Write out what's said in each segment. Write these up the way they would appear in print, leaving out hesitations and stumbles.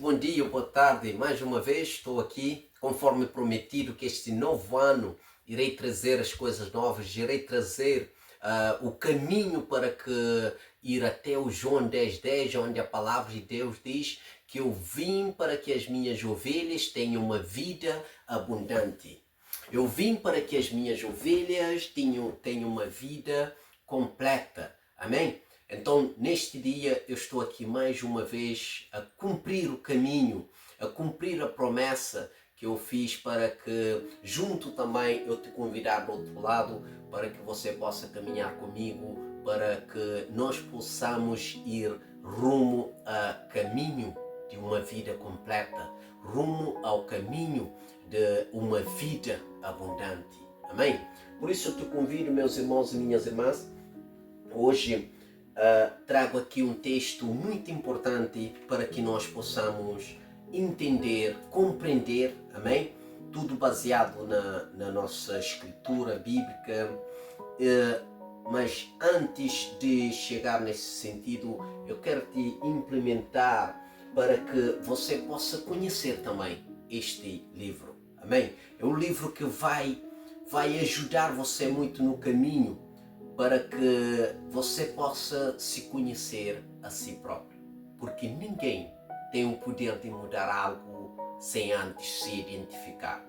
bom dia, boa tarde. Mais uma vez estou aqui, conforme prometido, que este novo ano irei trazer as coisas novas, irei trazer o caminho para que ir até o João 10:10, onde a palavra de Deus diz que eu vim para que as minhas ovelhas tenham uma vida abundante. Eu vim para que as minhas ovelhas tenham uma vida completa. Amém? Então, neste dia, eu estou aqui mais uma vez a cumprir o caminho, a cumprir a promessa que eu fiz para que, junto também, eu te convidar do outro lado, para que você possa caminhar comigo, para que nós possamos ir rumo a caminho de uma vida completa, rumo ao caminho de uma vida abundante. Amém? Por isso eu te convido, meus irmãos e minhas irmãs, hoje trago aqui um texto muito importante para que nós possamos entender, compreender, amém? Tudo baseado na nossa escritura bíblica. Mas antes de chegar nesse sentido, eu quero te implementar para que você possa conhecer também este livro, amém? É um livro que vai ajudar você muito no caminho para que você possa se conhecer a si próprio. Porque ninguém tem o poder de mudar algo sem antes se identificar.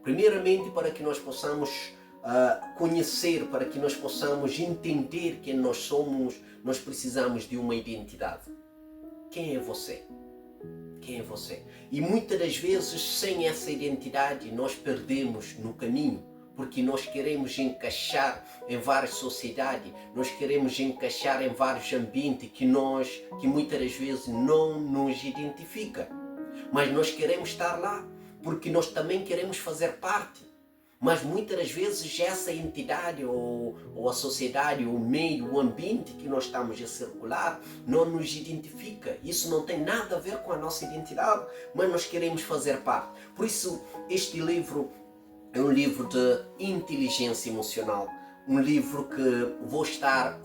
Primeiramente, para que nós possamos conhecer, para que nós possamos entender quem nós somos, nós precisamos de uma identidade. Quem é você? Quem é você? E muitas das vezes, sem essa identidade, nós perdemos no caminho. Porque nós queremos encaixar em várias sociedades, nós queremos encaixar em vários ambientes que muitas das vezes não nos identifica. Mas nós queremos estar lá, porque nós também queremos fazer parte. Mas muitas das vezes essa entidade ou a sociedade, o meio, o ambiente que nós estamos a circular não nos identifica. Isso não tem nada a ver com a nossa identidade, mas nós queremos fazer parte. Por isso este livro é um livro de inteligência emocional, um livro que vou estar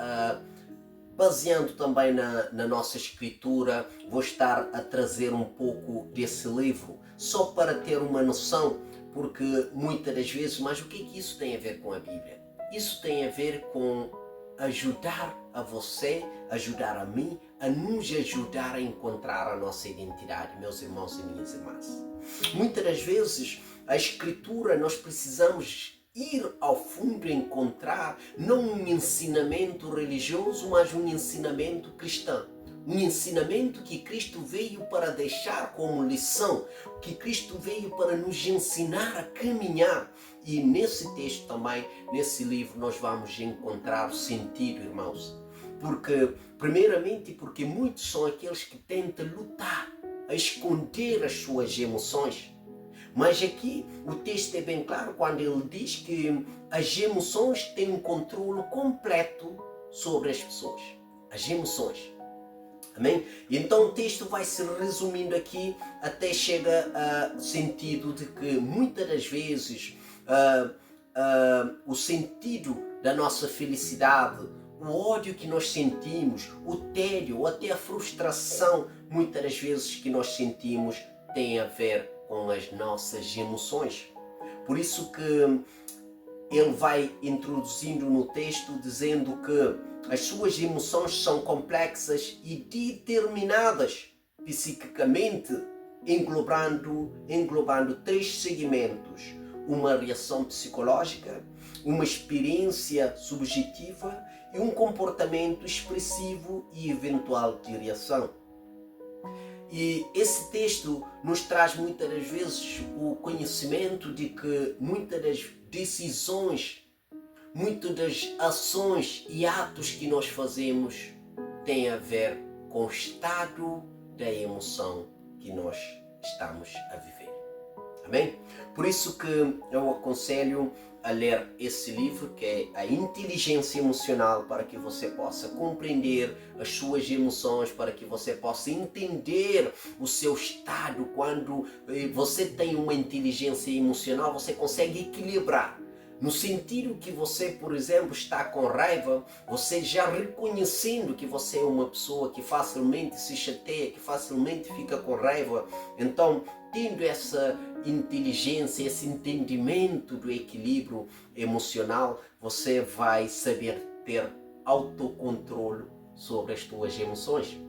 baseando também na nossa escritura, vou estar a trazer um pouco desse livro, só para ter uma noção, porque muitas das vezes, mas o que é que isso tem a ver com a Bíblia? Isso tem a ver com ajudar a você, ajudar a mim, a nos ajudar a encontrar a nossa identidade, meus irmãos e minhas irmãs. Muitas das vezes, a escritura, nós precisamos ir ao fundo e encontrar não um ensinamento religioso, mas um ensinamento cristão. Um ensinamento que Cristo veio para deixar como lição, que Cristo veio para nos ensinar a caminhar. E nesse texto também, nesse livro, nós vamos encontrar o sentido, irmãos. Primeiramente, porque muitos são aqueles que tentam lutar, a esconder as suas emoções. Mas aqui o texto é bem claro quando ele diz que as emoções têm um controle completo sobre as pessoas. As emoções. Amém? E então o texto vai se resumindo aqui até chega ao sentido de que muitas das vezes o sentido da nossa felicidade, o ódio que nós sentimos, o tédio ou até a frustração muitas das vezes que nós sentimos tem a ver com as nossas emoções. Por isso que ele vai introduzindo no texto dizendo que as suas emoções são complexas e determinadas psiquicamente, englobando 3 segmentos: uma reação psicológica, uma experiência subjetiva e um comportamento expressivo e eventual de reação. E esse texto nos traz muitas das vezes o conhecimento de que muitas das decisões, muitas das ações e atos que nós fazemos têm a ver com o estado da emoção que nós estamos a viver. Amém? Por isso que eu aconselho a ler esse livro, que é a inteligência emocional, para que você possa compreender as suas emoções, para que você possa entender o seu estado. Quando você tem uma inteligência emocional, você consegue equilibrar. No sentido que você, por exemplo, está com raiva, você já reconhecendo que você é uma pessoa que facilmente se chateia, que facilmente fica com raiva, então, tendo essa inteligência, esse entendimento do equilíbrio emocional, você vai saber ter autocontrole sobre as suas emoções.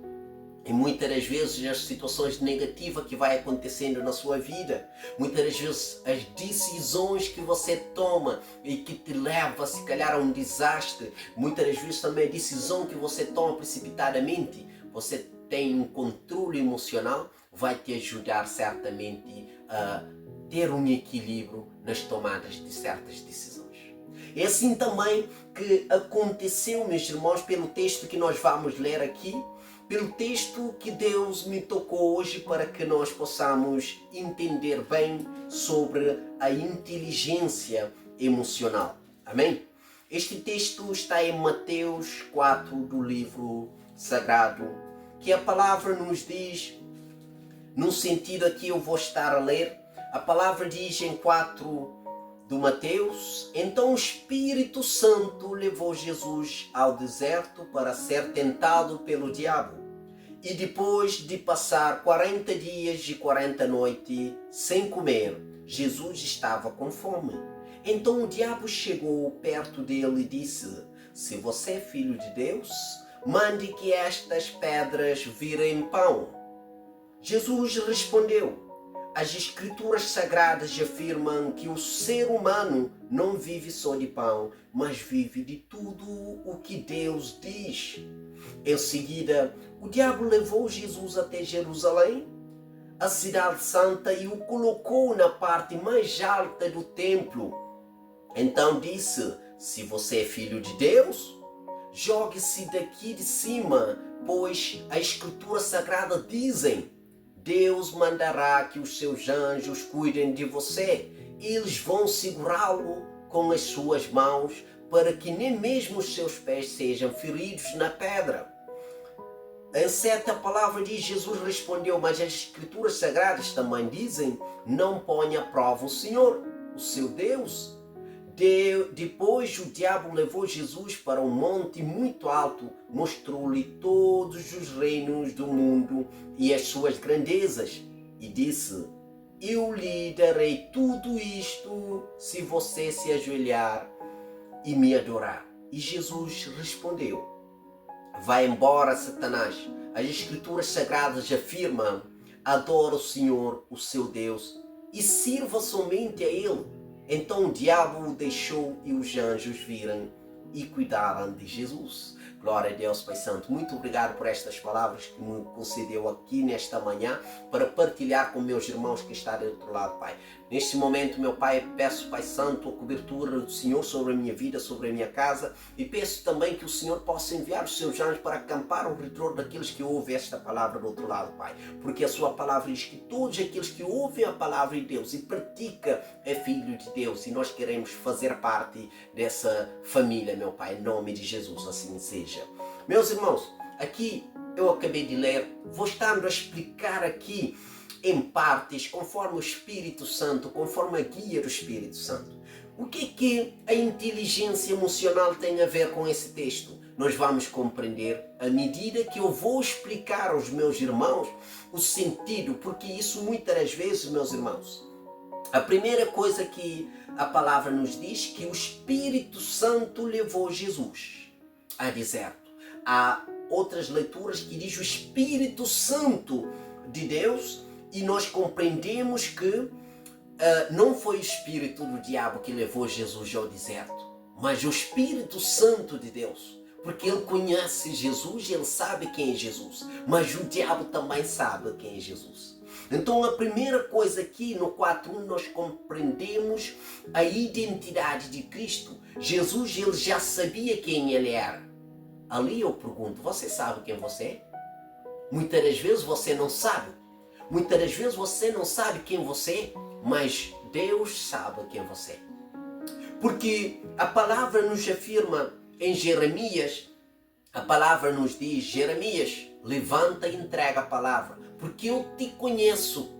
E muitas das vezes as situações negativas que vai acontecendo na sua vida, muitas das vezes as decisões que você toma e que te leva se calhar a um desastre, muitas das vezes também a decisão que você toma precipitadamente, você tem um controle emocional, vai te ajudar certamente a ter um equilíbrio nas tomadas de certas decisões. É assim também que aconteceu, meus irmãos, pelo texto que nós vamos ler aqui, pelo texto que Deus me tocou hoje para que nós possamos entender bem sobre a inteligência emocional. Amém? Este texto está em Mateus 4 do livro sagrado, que a palavra nos diz, no sentido aqui eu vou estar a ler, a palavra diz em 4 do Mateus: então o Espírito Santo levou Jesus ao deserto para ser tentado pelo diabo. E depois de passar 40 dias e 40 noites sem comer, Jesus estava com fome. Então o diabo chegou perto dele e disse: se você é filho de Deus, mande que estas pedras virem pão. Jesus respondeu: as Escrituras Sagradas afirmam que o ser humano não vive só de pão, mas vive de tudo o que Deus diz. Em seguida, o diabo levou Jesus até Jerusalém, a cidade santa, e o colocou na parte mais alta do templo. Então disse: se você é filho de Deus, jogue-se daqui de cima, pois a Escritura Sagrada dizem: Deus mandará que os seus anjos cuidem de você. Eles vão segurá-lo com as suas mãos, para que nem mesmo os seus pés sejam feridos na pedra. Em 7 a palavra diz: Jesus respondeu: mas as Escrituras Sagradas também dizem: não ponha à prova o Senhor, o seu Deus. Depois o diabo levou Jesus para um monte muito alto, mostrou-lhe todos os reinos do mundo e as suas grandezas, e disse: eu lhe darei tudo isto se você se ajoelhar e me adorar. E Jesus respondeu: vai embora, Satanás. As Escrituras Sagradas afirmam: adora o Senhor, o seu Deus, e sirva somente a Ele. Então o diabo o deixou e os anjos viram e cuidaram de Jesus. Glória a Deus, Pai Santo. Muito obrigado por estas palavras que me concedeu aqui nesta manhã para partilhar com meus irmãos que estão do outro lado, Pai. Neste momento, meu Pai, peço, Pai Santo, a cobertura do Senhor sobre a minha vida, sobre a minha casa, e peço também que o Senhor possa enviar os seus anjos para acampar ao redor daqueles que ouvem esta palavra do outro lado, Pai. Porque a sua palavra diz que todos aqueles que ouvem a palavra de Deus e praticam é filho de Deus, e nós queremos fazer parte dessa família, meu Pai, em nome de Jesus, assim seja. Meus irmãos, aqui eu acabei de ler, vou estar a explicar aqui em partes, conforme o Espírito Santo, conforme a guia do Espírito Santo. O que a inteligência emocional tem a ver com esse texto? Nós vamos compreender à medida que eu vou explicar aos meus irmãos o sentido, porque isso muitas das vezes, meus irmãos, a primeira coisa que a palavra nos diz, que o Espírito Santo levou Jesus a deserto. Há outras leituras que diz o Espírito Santo de Deus, e nós compreendemos que não foi o espírito do diabo que levou Jesus ao deserto, mas o Espírito Santo de Deus, porque ele conhece Jesus e ele sabe quem é Jesus, mas o diabo também sabe quem é Jesus. Então a primeira coisa aqui no 4.1 nós compreendemos a identidade de Cristo. Jesus, ele já sabia quem ele era. Ali eu pergunto: você sabe quem você é? Muitas das vezes você não sabe. Muitas das vezes você não sabe quem você é, mas Deus sabe quem você é. Porque a palavra nos afirma em Jeremias, a palavra nos diz: Jeremias, levanta e entrega a palavra, porque eu te conheço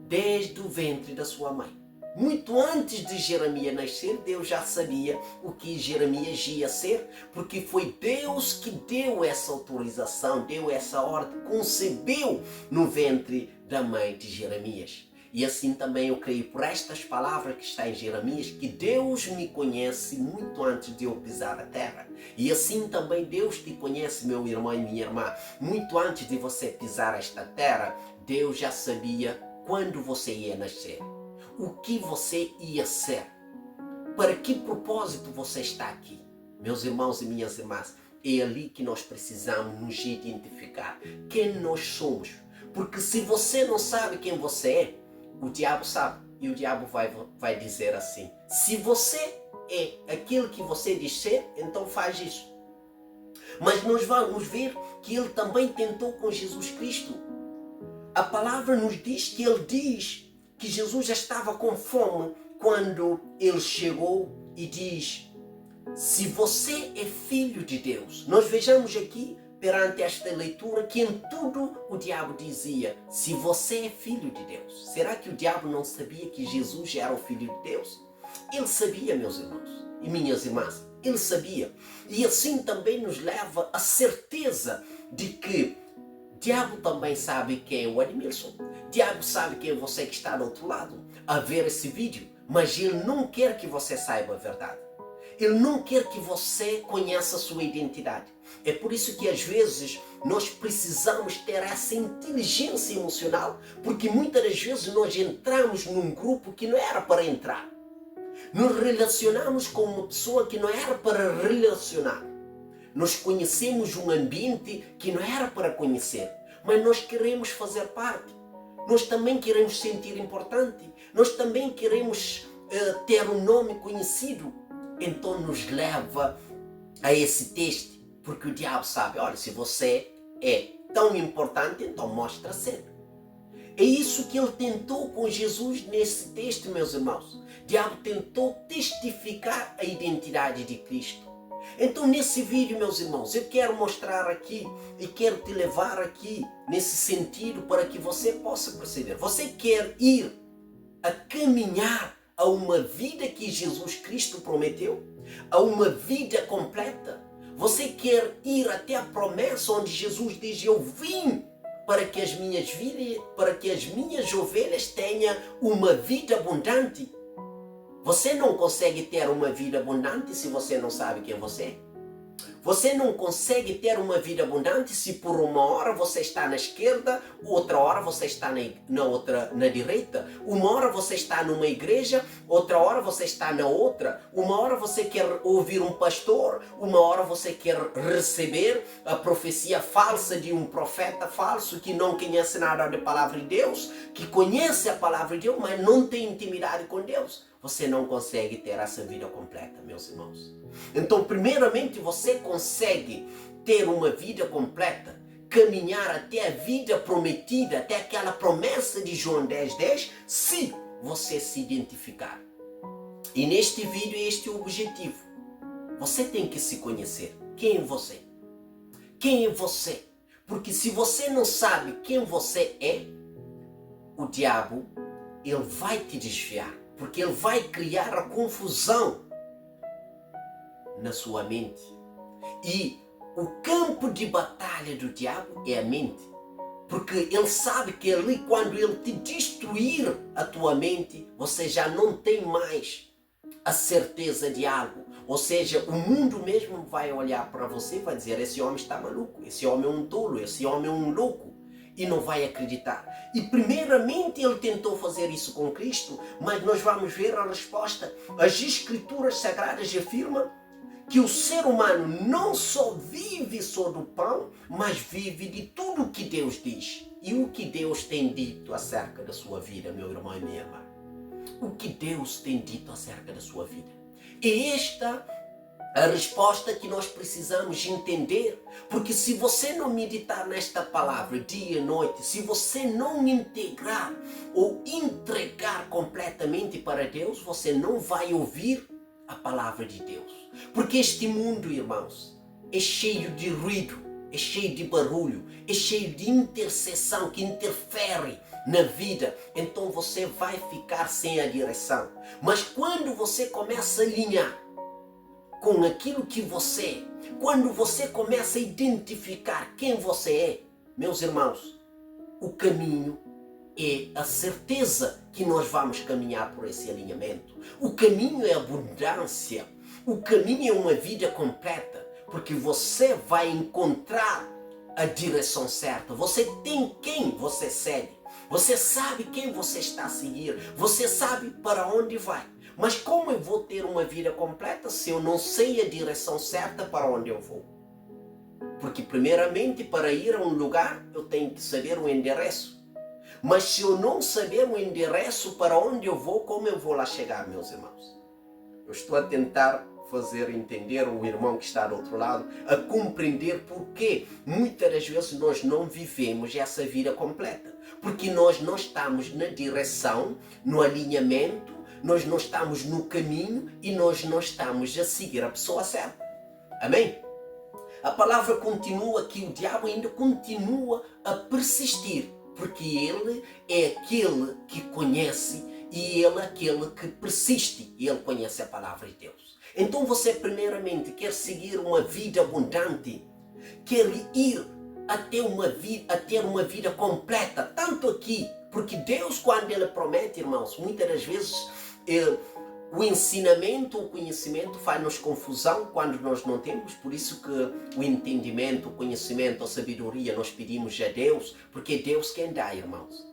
desde o ventre da sua mãe. Muito antes de Jeremias nascer, Deus já sabia o que Jeremias ia ser, porque foi Deus que deu essa autorização, deu essa ordem, concebeu no ventre da mãe de Jeremias. E assim também eu creio por estas palavras que está em Jeremias, que Deus me conhece muito antes de eu pisar a terra. E assim também Deus te conhece, meu irmão e minha irmã, muito antes de você pisar esta terra. Deus já sabia quando você ia nascer, o que você ia ser, para que propósito você está aqui. Meus irmãos e minhas irmãs, é ali que nós precisamos nos identificar quem nós somos. Porque se você não sabe quem você é, o diabo sabe. E o diabo vai dizer assim: se você é aquilo que você diz ser, então faz isso. Mas nós vamos ver que ele também tentou com Jesus Cristo. A palavra nos diz que ele diz que Jesus já estava com fome quando ele chegou e diz: se você é filho de Deus. Nós vejamos aqui, perante esta leitura, que em tudo o diabo dizia: se você é filho de Deus. Será que o diabo não sabia que Jesus era o filho de Deus? Ele sabia, meus irmãos e minhas irmãs, ele sabia. E assim também nos leva a certeza de que diabo também sabe quem é o Edmilson. Diabo sabe quem é você que está do outro lado a ver esse vídeo, mas ele não quer que você saiba a verdade. Ele não quer que você conheça a sua identidade. É por isso que às vezes nós precisamos ter essa inteligência emocional, porque muitas das vezes nós entramos num grupo que não era para entrar. Nos relacionamos com uma pessoa que não era para relacionar. Nós conhecemos um ambiente que não era para conhecer, mas nós queremos fazer parte. Nós também queremos sentir importante. Nós também queremos ter um nome conhecido. Então nos leva a esse teste, porque o diabo sabe: olha, se você é tão importante, então mostra ser. É isso que ele tentou com Jesus nesse texto, meus irmãos. O diabo tentou testificar a identidade de Cristo. Então nesse vídeo, meus irmãos, eu quero mostrar aqui e quero te levar aqui nesse sentido para que você possa perceber. Você quer ir a caminhar a uma vida que Jesus Cristo prometeu? A uma vida completa? Você quer ir até a promessa onde Jesus diz: eu vim para que as minhas ovelhas tenham uma vida abundante? Você não consegue ter uma vida abundante se você não sabe quem você é. Você não consegue ter uma vida abundante se por uma hora você está na esquerda, outra hora você está na direita. Uma hora você está numa igreja, outra hora você está na outra. Uma hora você quer ouvir um pastor, uma hora você quer receber a profecia falsa de um profeta falso que não conhece nada da palavra de Deus, que conhece a palavra de Deus, mas não tem intimidade com Deus. Você não consegue ter essa vida completa, meus irmãos. Então, primeiramente, você consegue ter uma vida completa, caminhar até a vida prometida, até aquela promessa de João 10:10, se você se identificar. E neste vídeo, este é o objetivo. Você tem que se conhecer. Quem é você? Quem é você? Porque se você não sabe quem você é, o diabo, ele vai te desviar. Porque ele vai criar a confusão na sua mente. E o campo de batalha do diabo é a mente. Porque ele sabe que ali, quando ele te destruir a tua mente, você já não tem mais a certeza de algo. Ou seja, o mundo mesmo vai olhar para você e vai dizer: esse homem está maluco, esse homem é um tolo, esse homem é um louco. E não vai acreditar. E primeiramente ele tentou fazer isso com Cristo, mas nós vamos ver a resposta. As Escrituras Sagradas afirmam que o ser humano não só vive só do pão, mas vive de tudo o que Deus diz. E o que Deus tem dito acerca da sua vida, meu irmão e minha irmã? O que Deus tem dito acerca da sua vida? É esta a resposta que nós precisamos entender, porque se você não meditar nesta palavra dia e noite, se você não integrar ou entregar completamente para Deus, você não vai ouvir a palavra de Deus. Porque este mundo, irmãos, é cheio de ruído, é cheio de barulho, é cheio de intercessão que interfere na vida, então você vai ficar sem a direção. Mas quando você começa a alinhar com aquilo que você é, quando você começa a identificar quem você é, meus irmãos, o caminho é a certeza que nós vamos caminhar por esse alinhamento. O caminho é abundância. O caminho é uma vida completa, porque você vai encontrar a direção certa. Você tem quem você segue. Você sabe quem você está a seguir. Você sabe para onde vai. Mas como eu vou ter uma vida completa se eu não sei a direção certa para onde eu vou? Porque primeiramente, para ir a um lugar, eu tenho que saber o endereço. Mas se eu não saber o endereço para onde eu vou, como eu vou lá chegar, meus irmãos? Eu estou a tentar fazer entender o irmão que está do outro lado, a compreender porque muitas das vezes nós não vivemos essa vida completa. Porque nós não estamos na direção, no alinhamento, nós não estamos no caminho e nós não estamos a seguir a pessoa certa. Amém? A palavra continua que o diabo ainda continua a persistir, porque ele é aquele que conhece e ele é aquele que persiste e ele conhece a palavra de Deus. Então você primeiramente quer seguir uma vida abundante, quer ir até ter uma vida completa, tanto aqui, porque Deus, quando ele promete, irmãos, muitas das vezes o ensinamento, o conhecimento faz-nos confusão quando nós não temos, por isso que o entendimento, o conhecimento, a sabedoria nós pedimos a Deus, porque é Deus quem dá, irmãos.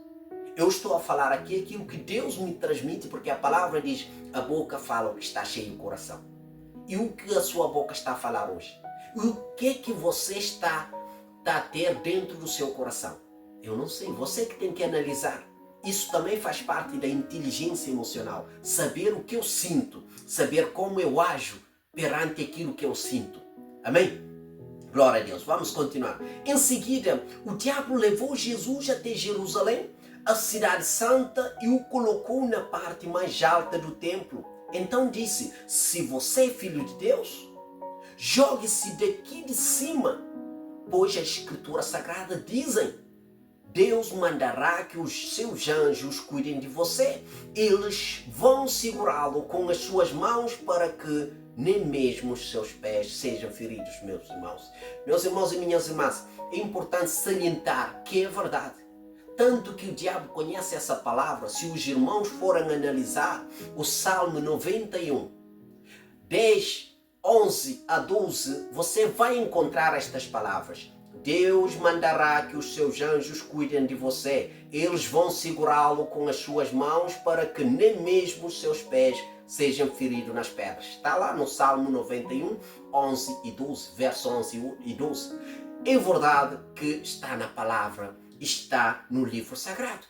Eu estou a falar aqui aquilo que Deus me transmite, porque a palavra diz, a boca fala o que está cheio o coração. E o que a sua boca está a falar hoje? O que você está a ter dentro do seu coração? Eu não sei, você que tem que analisar. Isso também faz parte da inteligência emocional. Saber o que eu sinto, saber como eu ajo perante aquilo que eu sinto. Amém? Glória a Deus. Vamos continuar. Em seguida, o diabo levou Jesus até Jerusalém, a cidade santa, e o colocou na parte mais alta do templo. Então disse, se você é filho de Deus, jogue-se daqui de cima, pois as escrituras sagradas dizem, Deus mandará que os seus anjos cuidem de você. Eles vão segurá-lo com as suas mãos para que nem mesmo os seus pés sejam feridos, meus irmãos. Meus irmãos e minhas irmãs, é importante salientar que é verdade. Tanto que o diabo conhece essa palavra, se os irmãos forem analisar o Salmo 91, 10, 11 a 12, você vai encontrar estas palavras. Deus mandará que os seus anjos cuidem de você. Eles vão segurá-lo com as suas mãos para que nem mesmo os seus pés sejam feridos nas pedras. Está lá no Salmo 91, 11 e 12, verso 11 e 12. É verdade que está na palavra, está no livro sagrado.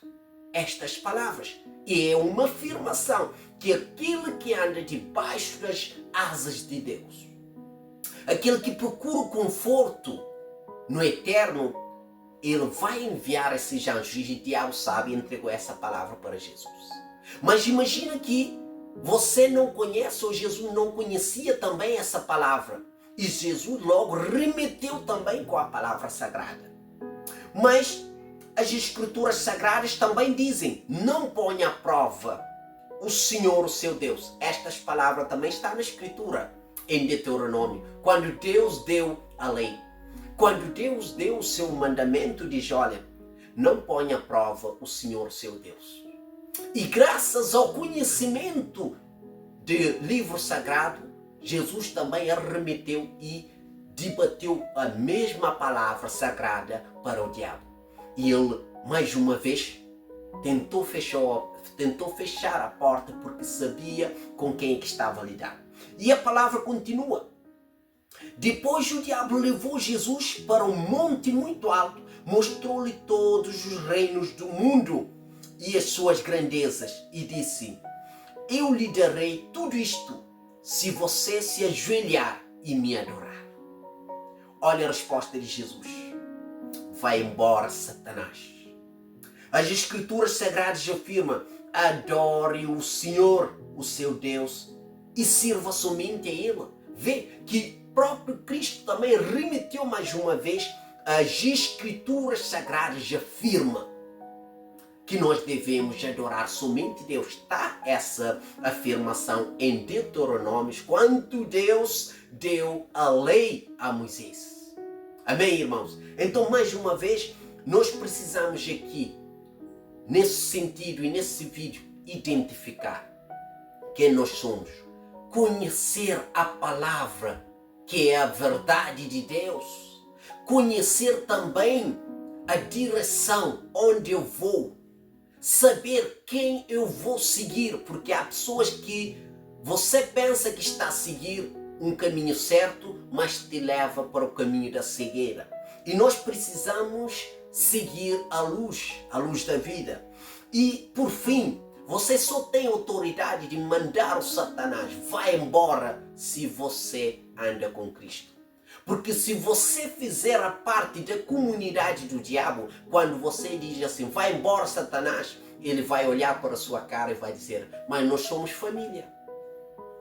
Estas palavras. E é uma afirmação que aquele que anda debaixo das asas de Deus, aquele que procura o conforto no eterno, ele vai enviar esses anjos, e o diabo sabe e entregou essa palavra para Jesus. Mas imagina que você não conhece, ou Jesus não conhecia também essa palavra. E Jesus logo remeteu também com a palavra sagrada. Mas as escrituras sagradas também dizem, não ponha à prova o Senhor, o seu Deus. Estas palavras também estão na escritura, em Deuteronômio, quando Deus deu a lei. Quando Deus deu o seu mandamento, diz, olha, não ponha à prova o Senhor, seu Deus. E graças ao conhecimento do livro sagrado, Jesus também arremeteu e debateu a mesma palavra sagrada para o diabo. E ele, mais uma vez, tentou fechar a porta porque sabia com quem é que estava a lidar. E a palavra continua. Depois o diabo levou Jesus para um monte muito alto, mostrou-lhe todos os reinos do mundo e as suas grandezas e disse, eu lhe darei tudo isto se você se ajoelhar e me adorar. Olha a resposta de Jesus. Vai embora, Satanás. As escrituras sagradas afirmam, adore o Senhor, o seu Deus, e sirva somente a Ele. Vê que próprio Cristo também remeteu mais uma vez as escrituras sagradas, afirma que nós devemos adorar somente Deus. Está essa afirmação em Deuteronômio, quando Deus deu a lei a Moisés. Amém, irmãos? Então, mais uma vez, nós precisamos aqui, nesse sentido e nesse vídeo, identificar quem nós somos, conhecer a palavra, que é a verdade de Deus, conhecer também a direção onde eu vou, saber quem eu vou seguir, porque há pessoas que você pensa que está a seguir um caminho certo, mas te leva para o caminho da cegueira. E nós precisamos seguir a luz da vida. E, por fim, você só tem autoridade de mandar o Satanás, vai embora, se você anda com Cristo. Porque se você fizer a parte da comunidade do diabo, quando você diz assim, vai embora Satanás, ele vai olhar para a sua cara e vai dizer, mas nós somos família.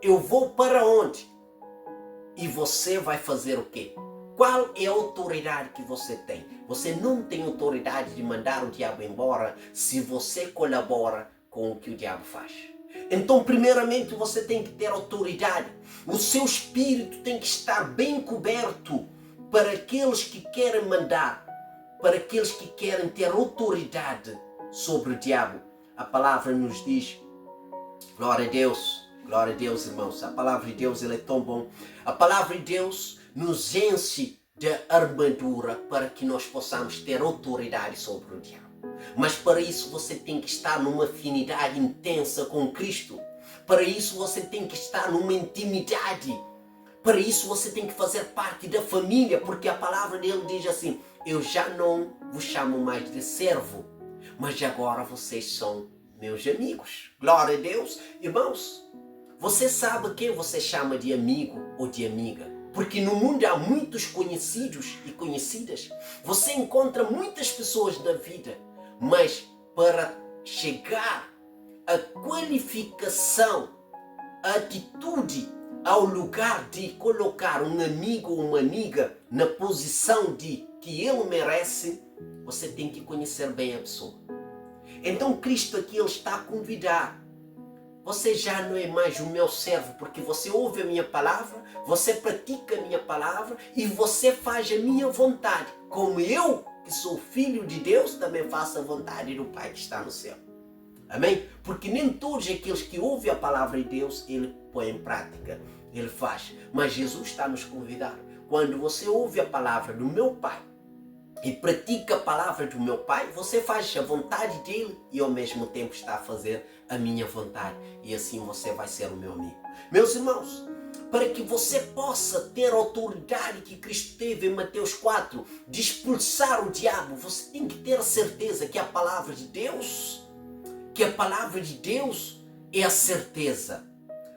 Eu vou para onde? E você vai fazer o quê? Qual é a autoridade que você tem? Você não tem autoridade de mandar o diabo embora se você colabora com o que o diabo faz. Então, primeiramente, você tem que ter autoridade. O seu espírito tem que estar bem coberto para aqueles que querem mandar, para aqueles que querem ter autoridade sobre o diabo. A palavra nos diz, glória a Deus, irmãos. A palavra de Deus, ela é tão bom. A palavra de Deus nos enche de armadura para que nós possamos ter autoridade sobre o diabo. Mas para isso você tem que estar numa afinidade intensa com Cristo. Para isso você tem que estar numa intimidade. Para isso você tem que fazer parte da família, porque a palavra dele diz assim, eu já não vos chamo mais de servo, mas agora vocês são meus amigos. Glória a Deus. Irmãos, você sabe quem você chama de amigo ou de amiga? Porque no mundo há muitos conhecidos e conhecidas. Você encontra muitas pessoas na vida, mas para chegar à qualificação, à atitude, ao lugar de colocar um amigo ou uma amiga na posição de que ele merece, você tem que conhecer bem a pessoa. Então Cristo aqui ele está a convidar. Você já não é mais o meu servo, porque você ouve a minha palavra, você pratica a minha palavra e você faz a minha vontade. Como eu, que sou filho de Deus, também faço a vontade do Pai que está no céu. Amém? Porque nem todos aqueles que ouvem a palavra de Deus, ele põe em prática, ele faz. Mas Jesus está a nos convidar. Quando você ouve a palavra do meu Pai e pratica a palavra do meu Pai, você faz a vontade dele e ao mesmo tempo está a fazer a minha vontade. E assim você vai ser o meu amigo. Meus irmãos, para que você possa ter a autoridade que Cristo teve em Mateus 4, de expulsar o diabo, você tem que ter a certeza que a palavra de Deus é a certeza.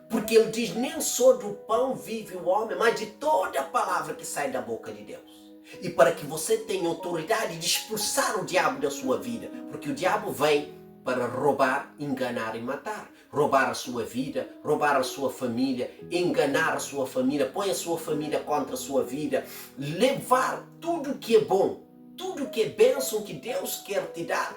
Porque ele diz, nem só do pão vive o homem, mas de toda a palavra que sai da boca de Deus. E para que você tenha autoridade de expulsar o diabo da sua vida, porque o diabo vem para roubar, enganar e matar. Roubar a sua vida, roubar a sua família, enganar a sua família, põe a sua família contra a sua vida, levar tudo que é bom, tudo que é bênção que Deus quer te dar,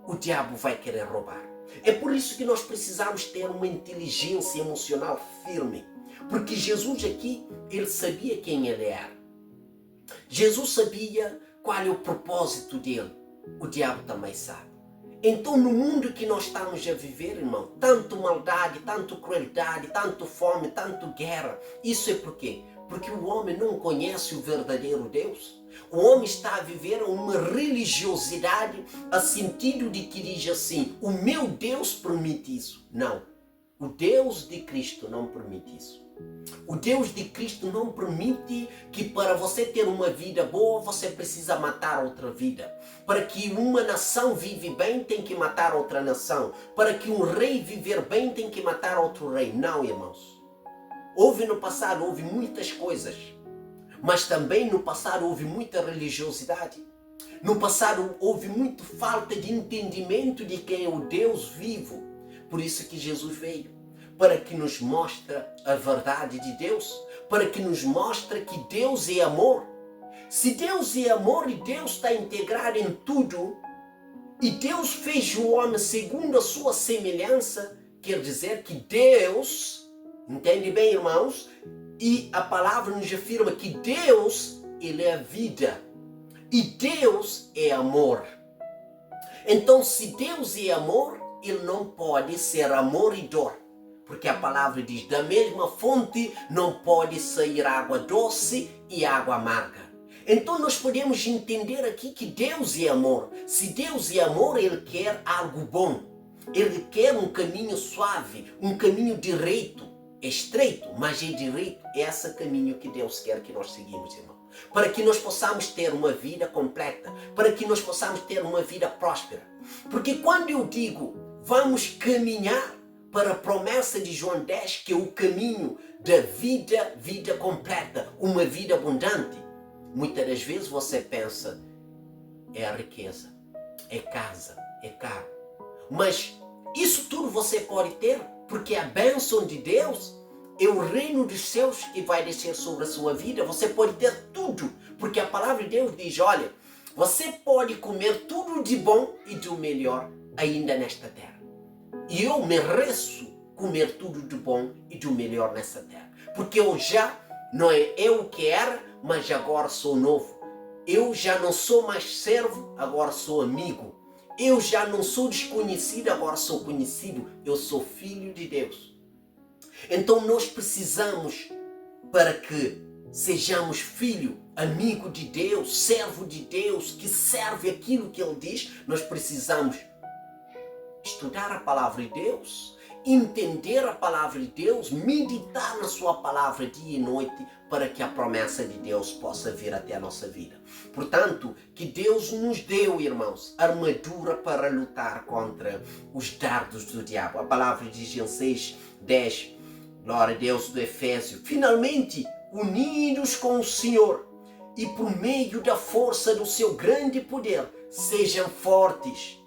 o diabo vai querer roubar. É por isso que nós precisamos ter uma inteligência emocional firme, porque Jesus aqui, ele sabia quem ele era. Jesus sabia qual é o propósito dele. O diabo também sabe. Então, no mundo que nós estamos a viver, irmão, tanto maldade, tanto crueldade, tanto fome, tanto guerra. Isso é por quê? Porque o homem não conhece o verdadeiro Deus. O homem está a viver uma religiosidade a sentido de que diz assim, o meu Deus permite isso. Não. O Deus de Cristo não permite isso. O Deus de Cristo não permite que para você ter uma vida boa, você precisa matar outra vida. Para que uma nação vive bem, tem que matar outra nação. Para que um rei viver bem, tem que matar outro rei. Não, irmãos. No passado houve muitas coisas, mas também no passado houve muita religiosidade. No passado houve muita falta de entendimento de quem é o Deus vivo. Por isso que Jesus veio. Para que nos mostre a verdade de Deus, para que nos mostre que Deus é amor. Se Deus é amor e Deus está integrado em tudo, E Deus fez o homem segundo a sua semelhança, quer dizer que Deus, entende bem, irmãos? E a palavra nos afirma que Deus, ele é a vida. E Deus é amor. Então, se Deus é amor, ele não pode ser amor e dor. Porque a palavra diz, da mesma fonte não pode sair água doce e água amarga. Então nós podemos entender aqui que Deus é amor. Se Deus é amor, ele quer algo bom. Ele quer um caminho suave, um caminho direito. É estreito, mas é direito. É esse caminho que Deus quer que nós seguimos, irmão. Para que nós possamos ter uma vida completa. Para que nós possamos ter uma vida próspera. Porque quando eu digo, vamos caminhar para a promessa de João 10, que é o caminho da vida completa, uma vida abundante. Muitas das vezes você pensa, é a riqueza, é casa, é carro. Mas isso tudo você pode ter, porque a bênção de Deus é o reino dos céus que vai descer sobre a sua vida. Você pode ter tudo, porque a palavra de Deus diz, olha, você pode comer tudo de bom e do melhor ainda nesta terra. E eu mereço comer tudo de bom e do melhor nessa terra. Porque eu já, não é eu que era, mas agora sou novo. Eu já não sou mais servo, agora sou amigo. Eu já não sou desconhecido, agora sou conhecido. Eu sou filho de Deus. Então nós precisamos, para que sejamos filho, amigo de Deus, servo de Deus, que serve aquilo que Ele diz, nós precisamos estudar a palavra de Deus, entender a palavra de Deus, meditar na sua palavra dia e noite, para que a promessa de Deus possa vir até a nossa vida. Portanto, que Deus nos deu, irmãos, armadura para lutar contra os dardos do diabo. A palavra diz em 6:10, glória a Deus do Efésio, finalmente unidos com o Senhor e por meio da força do seu grande poder, sejam fortes.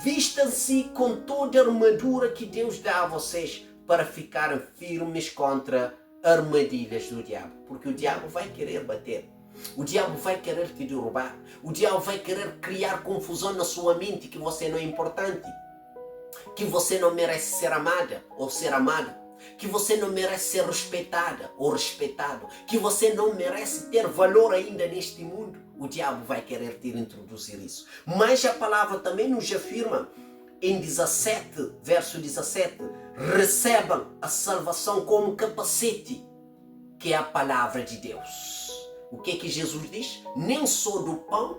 Vistam-se com toda a armadura que Deus dá a vocês para ficarem firmes contra armadilhas do diabo. Porque o diabo vai querer bater. O diabo vai querer te derrubar. O diabo vai querer criar confusão na sua mente que você não é importante. Que você não merece ser amada ou ser amado. Que você não merece ser respeitada ou respeitado. Que você não merece ter valor ainda neste mundo. O diabo vai querer te introduzir isso. Mas a palavra também nos afirma em 17, verso 17, recebam a salvação como capacete, que é a palavra de Deus. O que Jesus diz? Nem só do pão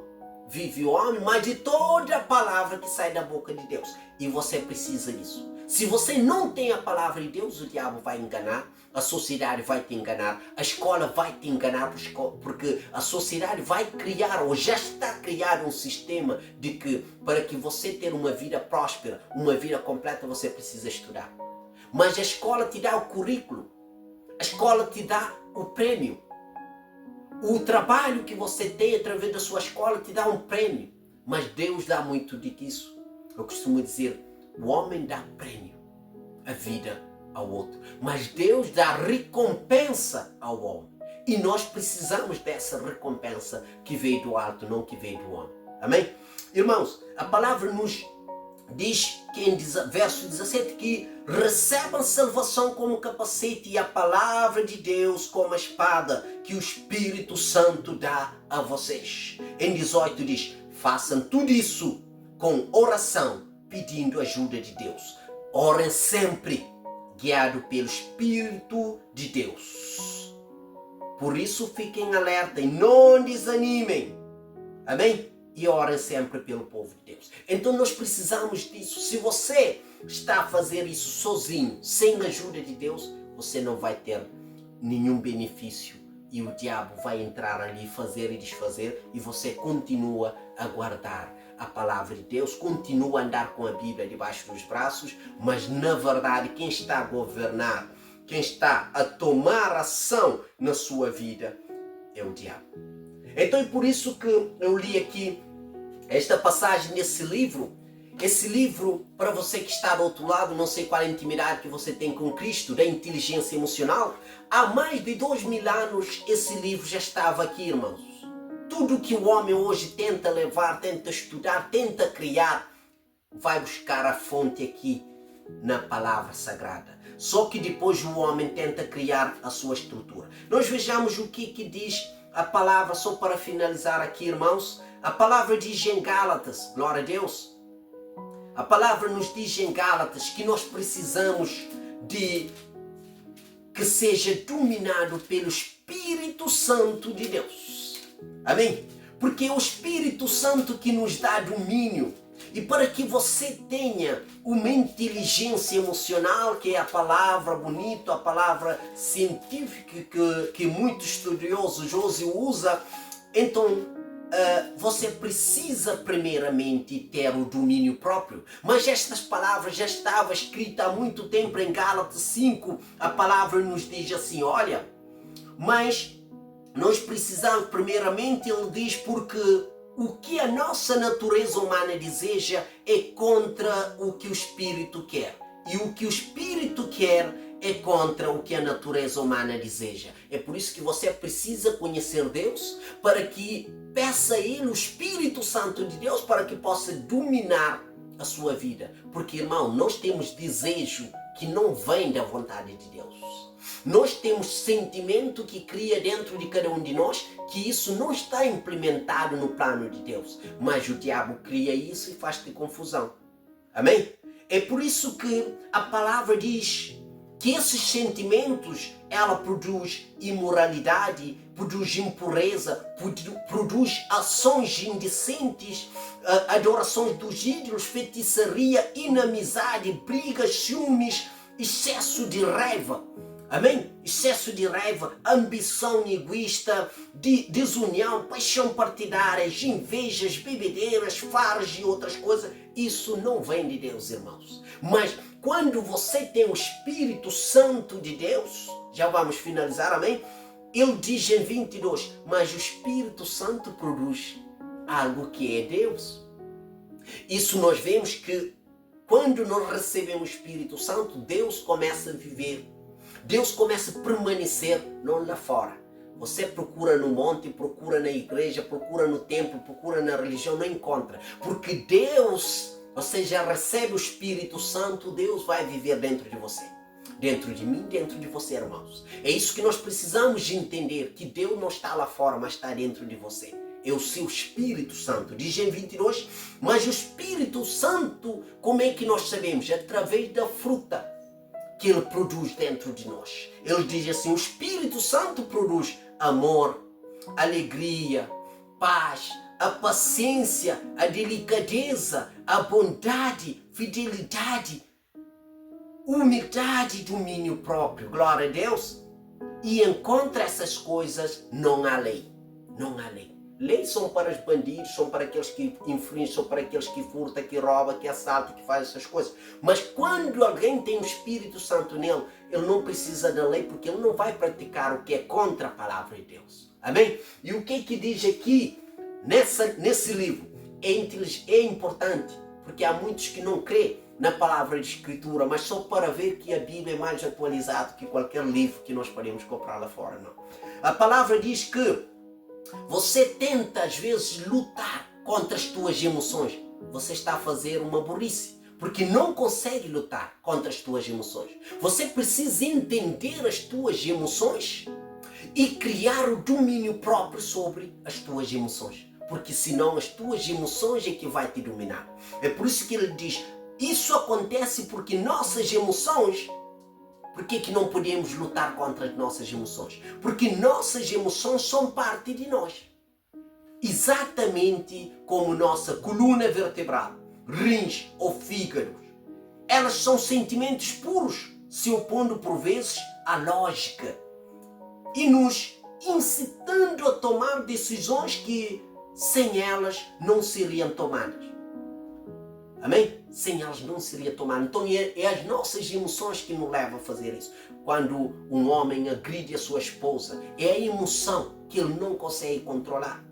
vive o homem, mas de toda a palavra que sai da boca de Deus. E você precisa disso. Se você não tem a palavra de Deus, o diabo vai enganar, a sociedade vai te enganar, a escola vai te enganar, porque a sociedade vai criar, ou já está criado um sistema de que para que você ter uma vida próspera, uma vida completa, você precisa estudar. Mas a escola te dá o currículo, a escola te dá o prêmio. O trabalho que você tem através da sua escola te dá um prêmio, mas Deus dá muito disso. Eu costumo dizer, o homem dá prêmio, a vida ao outro, mas Deus dá recompensa ao homem. E nós precisamos dessa recompensa que veio do alto, não que veio do homem. Amém? Irmãos, a palavra nos diz que em verso 17 que recebam salvação como capacete e a palavra de Deus como a espada que o Espírito Santo dá a vocês. Em 18 diz, façam tudo isso com oração, pedindo ajuda de Deus. Orem sempre, guiado pelo Espírito de Deus. Por isso fiquem alerta e não desanimem. Amém? E orem sempre pelo povo de Deus. Então nós precisamos disso. Se você está a fazer isso sozinho, sem a ajuda de Deus, você não vai ter nenhum benefício. E o diabo vai entrar ali, fazer e desfazer, e você continua a guardar a palavra de Deus, continua a andar com a Bíblia debaixo dos braços, mas na verdade quem está a governar, quem está a tomar ação na sua vida é o diabo. Então é por isso que eu li aqui esta passagem nesse livro. Esse livro, para você que está do outro lado, não sei qual a intimidade que você tem com Cristo, da inteligência emocional, há mais de 2000 anos esse livro já estava aqui, irmãos. Tudo que o homem hoje tenta levar, tenta estudar, tenta criar, vai buscar a fonte aqui na palavra sagrada. Só que depois o homem tenta criar a sua estrutura. Nós vejamos o que diz a palavra, só para finalizar aqui, irmãos. A palavra diz em Gálatas, glória a Deus. A palavra nos diz em Gálatas que nós precisamos de que seja dominado pelo Espírito Santo de Deus. Amém? Porque é o Espírito Santo que nos dá domínio. E para que você tenha uma inteligência emocional, que é a palavra bonita, a palavra científica que muito estudioso José usa, então você precisa primeiramente ter o domínio próprio. Mas estas palavras já estavam escritas há muito tempo em Gálatas 5. A palavra nos diz assim, olha, mas nós precisamos primeiramente, ele diz, porque o que a nossa natureza humana deseja é contra o que o Espírito quer. E o que o Espírito quer é contra o que a natureza humana deseja. É por isso que você precisa conhecer Deus, para que peça a Ele, o Espírito Santo de Deus, para que possa dominar a sua vida. Porque, irmão, nós temos desejo que não vem da vontade de Deus. Nós temos sentimento que cria dentro de cada um de nós, que isso não está implementado no plano de Deus. Mas o diabo cria isso e faz-te confusão. Amém? É por isso que a palavra diz que esses sentimentos, ela produz imoralidade, produz impureza, produz ações indecentes, adorações dos ídolos, feitiçaria, inamizade, brigas, ciúmes, excesso de raiva. Amém? Excesso de raiva, ambição egoísta, desunião, paixão partidárias, invejas, bebedeiras, farras e outras coisas. Isso não vem de Deus, irmãos. Mas quando você tem o Espírito Santo de Deus, já vamos finalizar, amém? Ele diz em 22, mas o Espírito Santo produz algo que é Deus. Isso nós vemos que quando nós recebemos o Espírito Santo, Deus começa a viver. Deus começa a permanecer, não lá fora. Você procura no monte, procura na igreja, procura no templo, procura na religião, não encontra. Porque Deus, você já recebe o Espírito Santo, Deus vai viver dentro de você. Dentro de mim, dentro de você, irmãos. É isso que nós precisamos de entender, que Deus não está lá fora, mas está dentro de você. É o seu Espírito Santo. Diz em 22, mas o Espírito Santo, como é que nós sabemos? Através da fruta que Ele produz dentro de nós. Ele diz assim, o Espírito Santo produz amor, alegria, paz, a paciência, a delicadeza, a bondade, fidelidade, humildade e domínio próprio. Glória a Deus. E contra essas coisas não há lei. Não há lei. Leis são para os bandidos, são para aqueles que infringem, são para aqueles que furtam, que roubam, que assaltam, que fazem essas coisas. Mas quando alguém tem o Espírito Santo nele, ele não precisa da lei, porque ele não vai praticar o que é contra a palavra de Deus. Amém? E o que diz aqui, nesse livro, é importante, porque há muitos que não creem na palavra de Escritura, mas só para ver que a Bíblia é mais atualizada que qualquer livro que nós podemos comprar lá fora, não. A palavra diz que você tenta às vezes lutar contra as tuas emoções. Você está a fazer uma burrice, porque não consegue lutar contra as tuas emoções. Você precisa entender as tuas emoções e criar o domínio próprio sobre as tuas emoções. Porque senão as tuas emoções é que vai te dominar. É por isso que ele diz, isso acontece porque nossas emoções... Por que não podemos lutar contra as nossas emoções? Porque nossas emoções são parte de nós. Exatamente como nossa coluna vertebral, rins ou fígado. Elas são sentimentos puros, se opondo por vezes à lógica. E nos incitando a tomar decisões que sem elas não seriam tomadas. Amém? Sem elas não seria tomado. Então é as nossas emoções que nos levam a fazer isso. Quando um homem agride a sua esposa, é a emoção que ele não consegue controlar.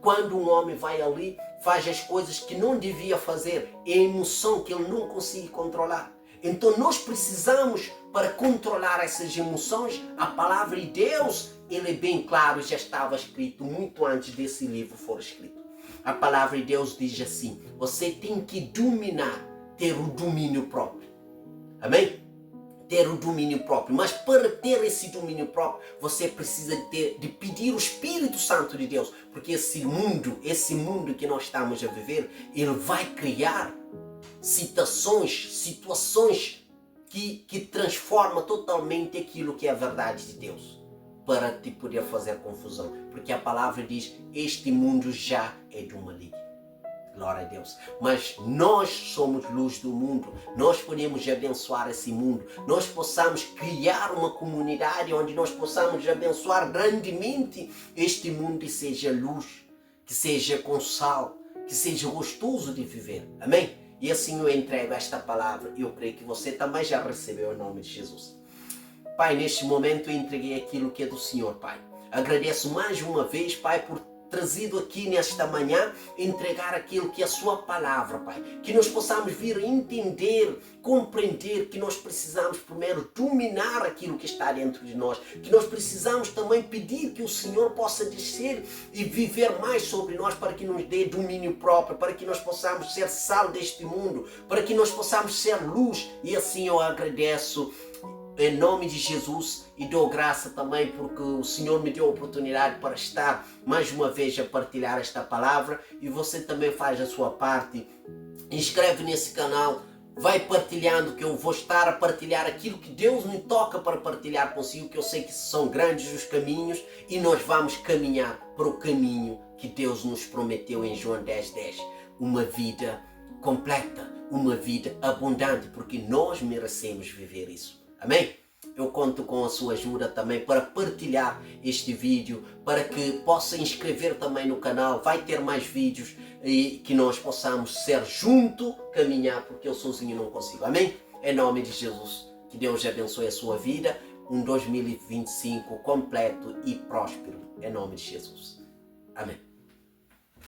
Quando um homem vai ali, faz as coisas que não devia fazer, é a emoção que ele não consegue controlar. Então nós precisamos, para controlar essas emoções, a palavra de Deus, ele é bem claro, já estava escrito muito antes desse livro for escrito. A palavra de Deus diz assim: você tem que dominar, ter o domínio próprio. Amém? Ter o domínio próprio. Mas para ter esse domínio próprio, você precisa de pedir o Espírito Santo de Deus. Porque esse mundo que nós estamos a viver, ele vai criar situações que transformam totalmente aquilo que é a verdade de Deus, para te poder fazer confusão. Porque a palavra diz: este mundo já é do maligno. Glória a Deus. Mas nós somos luz do mundo. Nós podemos abençoar esse mundo. Nós possamos criar uma comunidade onde nós possamos abençoar grandemente este mundo, e seja luz, que seja com sal, que seja gostoso de viver. Amém? E assim eu entrego esta palavra. E eu creio que você também já recebeu em nome de Jesus. Pai, neste momento eu entreguei aquilo que é do Senhor, Pai. Agradeço mais uma vez, Pai, por trazido aqui nesta manhã, entregar aquilo que é a sua palavra, Pai. Que nós possamos vir a entender, compreender que nós precisamos primeiro dominar aquilo que está dentro de nós. Que nós precisamos também pedir que o Senhor possa descer e viver mais sobre nós, para que nos dê domínio próprio, para que nós possamos ser sal deste mundo, para que nós possamos ser luz. E assim eu agradeço em nome de Jesus, e dou graça também porque o Senhor me deu a oportunidade para estar mais uma vez a partilhar esta palavra. E você também faz a sua parte, inscreve nesse canal, vai partilhando, que eu vou estar a partilhar aquilo que Deus me toca para partilhar consigo, que eu sei que são grandes os caminhos, e nós vamos caminhar para o caminho que Deus nos prometeu em João 10:10, uma vida completa, uma vida abundante, porque nós merecemos viver isso. Amém? Eu conto com a sua ajuda também para partilhar este vídeo, para que possa inscrever também no canal. Vai ter mais vídeos e que nós possamos ser junto, caminhar, porque eu sozinho não consigo. Amém? Em nome de Jesus, que Deus abençoe a sua vida. Um 2025 completo e próspero. Em nome de Jesus. Amém.